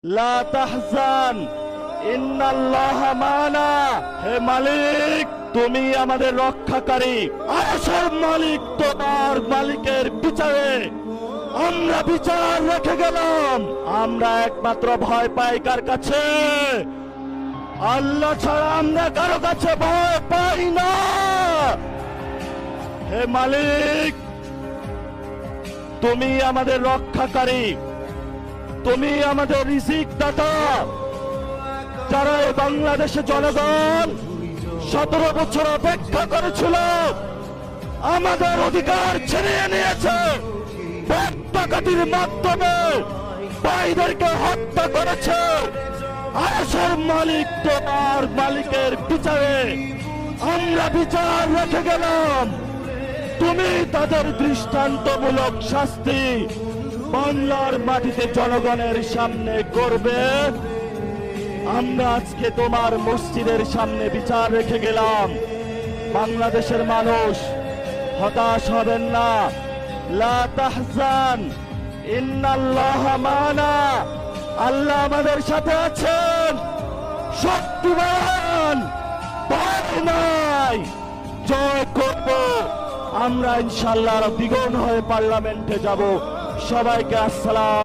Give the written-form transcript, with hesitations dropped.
লা তাহজান ইন্নাল্লাহা মানা। হে মালিক, তুমি আমাদের রক্ষাকারী। আরশের মালিক তোমার মালিকের বিচারে আমরা বিচার রেখে গেলাম। আমরা একমাত্র ভয় পাই কার কাছে? আল্লাহ ছাড়া আমরা কারো কাছে ভয় পাই না। হে মালিক, তুমি আমাদের রক্ষাকারী, তুমি আমাদের রিজিক দাতা। যারা এই বাংলাদেশে জনগণ 17 বছর অপেক্ষা করেছিল, আমাদের অধিকার ছিনিয়ে নিয়েছে, ডাকাতির মাধ্যমে ভাইদেরকে হত্যা করেছে। আরশের মালিক তোমার মালিকের বিচারে আমরা বিচার রেখে গেলাম। তুমি তাদের দৃষ্টান্তমূলক শাস্তি বাংলার মাটিতে জনগণের সামনে করবে। আমরা আজকে তোমার মসজিদের সামনে বিচার রেখে গেলাম। বাংলাদেশের মানুষ হতাশ হবেন না। লা তাহজান ইন্নাল্লাহা মানা। আল্লাহ আমাদের সাথে আছেন, শক্তিমান, ভয় নাই। জয় করব আমরা, ইনশাআল্লাহ দ্বিগুণ হয়ে পার্লামেন্টে যাব। সবাইকে আসসালাম।